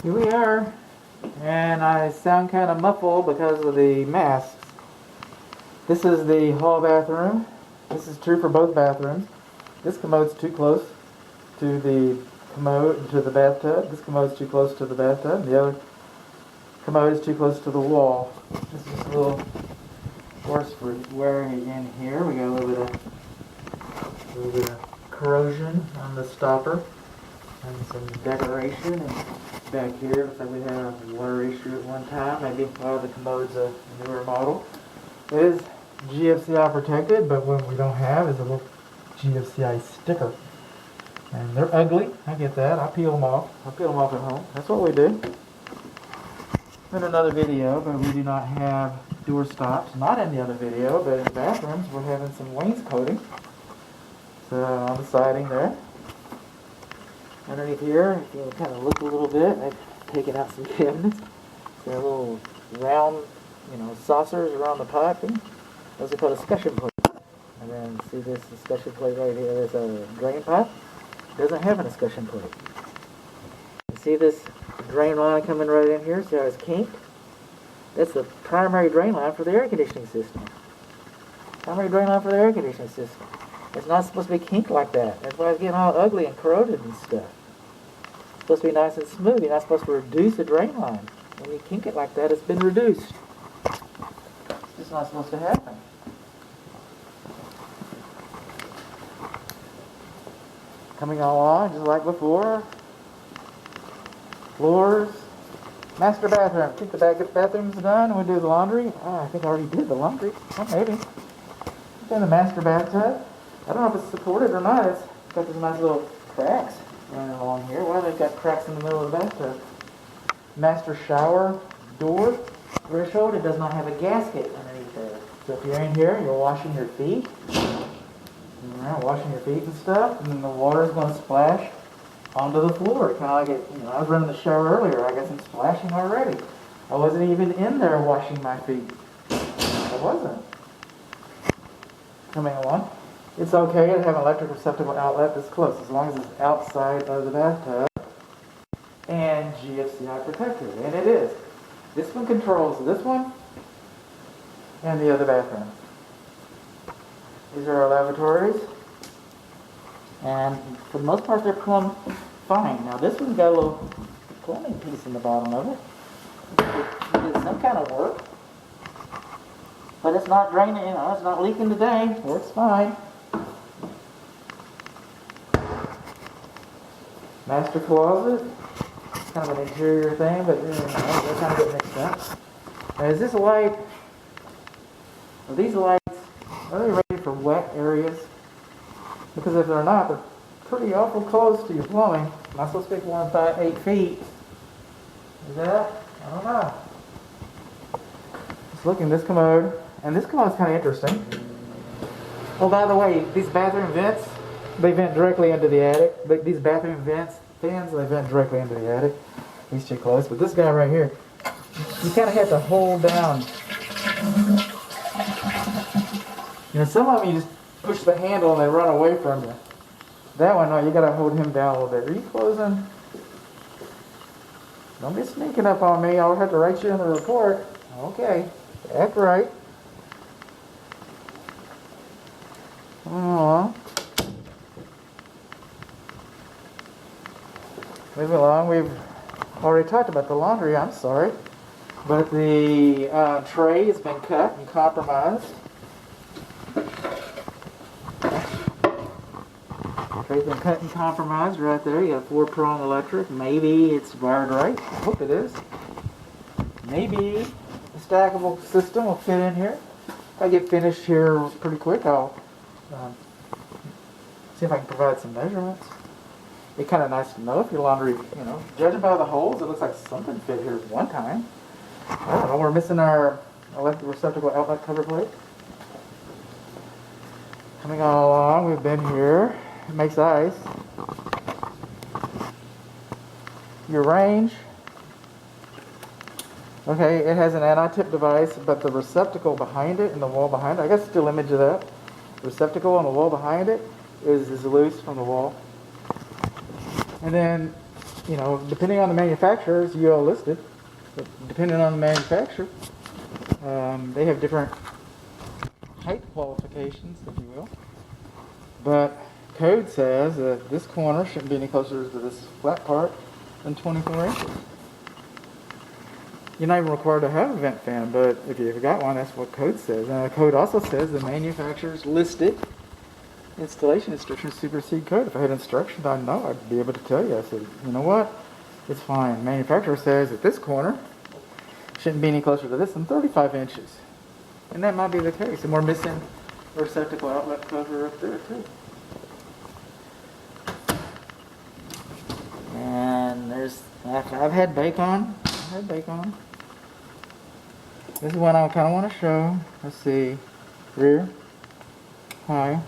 Here we are, and I sound kind of muffled because of the masks. This is the hall bathroom. This is true for both bathrooms. This commode's too close to the commode, to the bathtub. This commode's too close to the bathtub. The other commode is too close to the wall. This is a little worse for wearing in here. We got a little bit of corrosion on the stopper and some decoration. And back here, looks like we had a water issue at one time. Maybe the commode's a newer model. It is GFCI protected, but what we don't have is a little GFCI sticker. And they're ugly. I get that. I peel them off. I peel them off at home. That's what we do. In another video, but we do not have door stops. Not in the other video, but in the bathrooms, we're having some wainscoting. So on the siding there. Underneath here, if you kind of look a little bit, I've taken out some cabinets. There are little round, saucers around the piping. Those are called escutcheon plate. And then see this escutcheon plate right here? There's a drain pipe. It doesn't have an escutcheon plate. You see this drain line coming right in here? See how it's kinked? That's the primary drain line for the air conditioning system. Primary drain line for the air conditioning system. It's not supposed to be kinked like that. That's why it's getting all ugly and corroded and stuff. It's supposed to be nice and smooth. You're not supposed to reduce the drain line. When you kink it like that, it's been reduced. It's just not supposed to happen. Coming along, just like before. Floors. Master bathroom. I think the bathroom's done. We do the laundry. I think I already did the laundry. Oh, maybe. Then the master bathtub. I don't know if it's supported or not. It's got these nice little cracks running along here. Why they've got cracks in the middle of the bathtub? Master shower door threshold. It does not have a gasket underneath there. So if you're in here, you're washing your feet. Washing your feet and stuff, and then the water is going to splash onto the floor. Kind of like it. I was running the shower earlier. I got some splashing already. I wasn't even in there washing my feet. I wasn't. Coming along. It's okay to have an electric receptacle outlet this close, as long as it's outside of the bathtub and GFCI protected, and it is. This one controls this one and the other bathroom. These are our lavatories, and for the most part they're plumb fine. Now this one's got a little plumbing piece in the bottom of it. It did some kind of work, but it's not draining, it's not leaking today. Works fine. Master closet. It's kind of an interior thing, but they kind of get mixed up. Now, is this light? Are these lights? Are they rated for wet areas? Because if they're not, they're pretty awful close to your plumbing. Am I supposed to pick 8 feet? Is that? I don't know. Just looking at this commode, and this commode's kind of interesting. Oh, by the way, these bathroom vents, they vent directly into the attic. These bathroom fans, they vent directly into the attic. He's too close. But this guy right here, you kind of have to hold down. Some of them you just push the handle and they run away from you. That one, no, you got to hold him down a little bit. Are you closing? Don't be sneaking up on me. I'll have to write you in the report. Okay, act right. Moving along, we've already talked about the laundry, I'm sorry. But the tray has been cut and compromised. Tray's been cut and compromised right there. You got 4-prong electric. Maybe it's wired right. I hope it is. Maybe the stackable system will fit in here. If I get finished here pretty quick, I'll see if I can provide some measurements. It's kind of nice to know if your laundry, judging by the holes, it looks like something fit here one time. I don't know, we're missing our electric receptacle outlet cover plate. Coming on along, we've been here. It makes ice. Your range. Okay, it has an anti-tip device, but the receptacle behind it and the wall behind it, I got a still image of that. The receptacle on the wall behind it is loose from the wall. And then you know, depending on the manufacturer, it's UL listed. But depending on the manufacturer, they have different height qualifications, if you will. But code says that this corner shouldn't be any closer to this flat part than 24 inches. You're not even required to have a vent fan, but if you've got one, that's what code says. And the code also says the manufacturer's listed installation instructions supersede code. If I had instructions, I know I'd be able to tell you. I said, you know what? It's fine. Manufacturer says that this corner shouldn't be any closer to this than 35 inches. And that might be the case. And we're missing a receptacle outlet cover up there too. And there's, I've had bacon. This is what I kind of want to show. Let's see. Rear. High.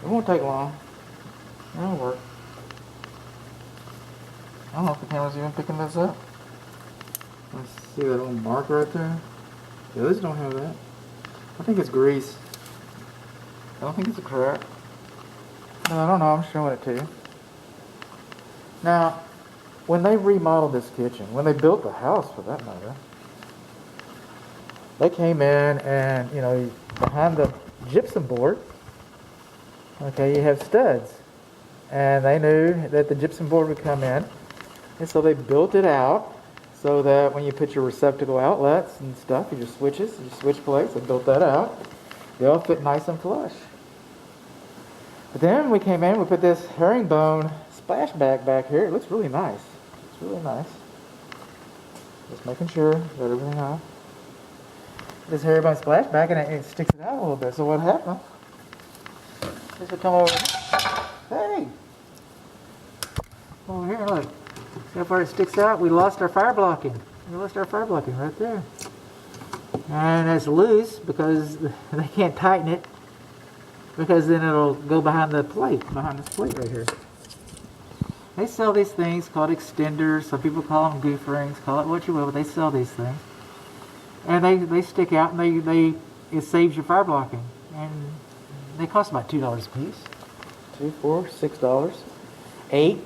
It won't take long. It'll work. I don't know if the camera's even picking this up. Let's see that little mark right there. The others don't have that. I think it's grease. I don't think it's a crack. No, I don't know. I'm showing it to you. Now, when they remodeled this kitchen, when they built the house for that matter, they came in and, you know, behind the gypsum board, okay, you have studs. And they knew that the gypsum board would come in. And so they built it out so that when you put your receptacle outlets and stuff, your switches, your switch plates, they built that out. They all fit nice and flush. But then we came in, we put this herringbone splashback back here. It looks really nice. It's really nice. Just making sure that everything on. This herringbone splashback and it sticks it out a little bit. So what happened? This would come over. Hey! Over here, look. See how far it sticks out? We lost our fire blocking. We lost our fire blocking right there. And it's loose because they can't tighten it, because then it'll go behind the plate, behind this plate right here. They sell these things called extenders. Some people call them goof rings. Call it what you will, but they sell these things. And they stick out and it saves your fire blocking. And they cost about $2 a piece. $2, $4, $6, $8.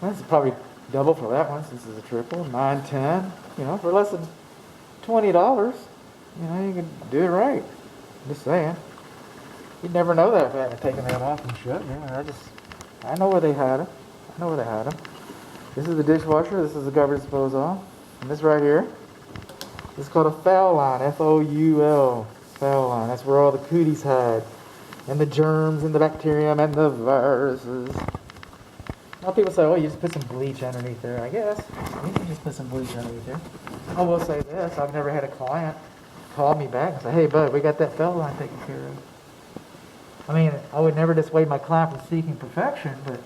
That's probably double for that one since it's a triple. $9, $10. You know, for less than $20, you know, you can do it right. Just saying. You'd never know that if I hadn't taken that off and shut. Yeah, I know where they had them. This is the dishwasher. This is the garbage disposal. And this right here, this is called a foul line. F-O-U-L. Foul line. That's where all the cooties hide. And the germs and the bacterium and the viruses. Now people say, oh, you just put some bleach underneath there. I guess. You can just put some bleach underneath there. I will say this. I've never had a client call me back and say, hey, bud, we got that foul line taken care of. I mean, I would never dissuade my client from seeking perfection, but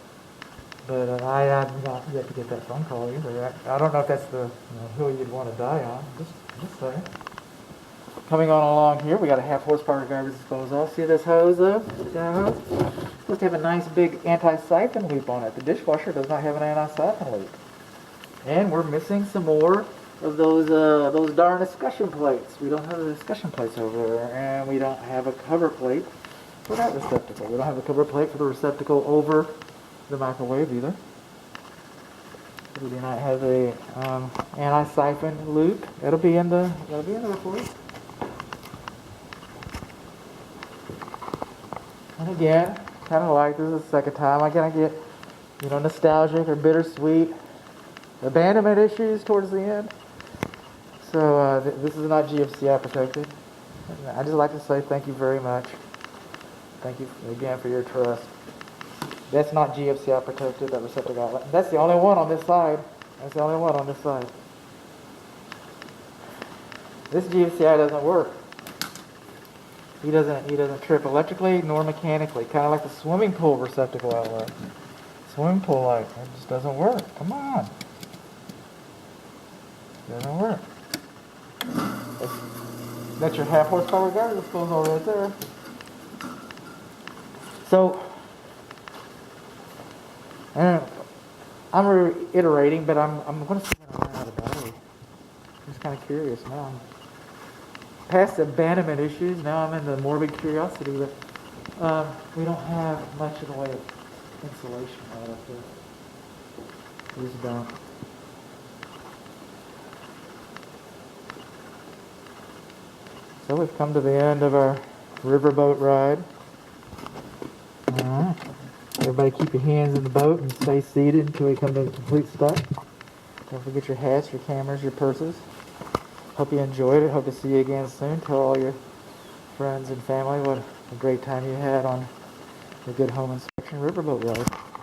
I have not yet to get that phone call either. I don't know if that's the hill you'd want to die on. Just saying. Coming on along here, we got a 1/2 horsepower garbage disposal. See this hose up? It's supposed to have a nice big anti-siphon loop on it. The dishwasher does not have an anti-siphon loop. And we're missing some more of those darn discussion plates. We don't have the discussion plates over there, and we don't have a cover plate for that receptacle. We don't have a cover plate for the receptacle over the microwave either. We do not have a anti-siphon loop. That'll be in the report. And again, kind of like this is the second time I kind of get, nostalgic or bittersweet abandonment issues towards the end. So this is not GFCI protected. I just like to say thank you very much. Thank you again for your trust. That's not GFCI protected, that receptacle outlet. That's the only one on this side. This GFCI doesn't work. He doesn't trip electrically nor mechanically. Kind of like the swimming pool receptacle outlet. Swimming pool light. It just doesn't work. Come on. Doesn't work. That's your 1/2 horsepower garbage disposal right there. So, I'm reiterating, but I'm going to see when I run out of battery. I'm just kind of curious now. I'm past the abandonment issues, now I'm in the morbid curiosity, but we don't have much in the way of insulation right up there. You just don't. So we've come to the end of our riverboat ride. Alright. Everybody keep your hands in the boat and stay seated until we come to a complete stop. Don't forget your hats, your cameras, your purses. Hope you enjoyed it. Hope to see you again soon. Tell all your friends and family what a great time you had on the Good Home Inspection riverboat ride.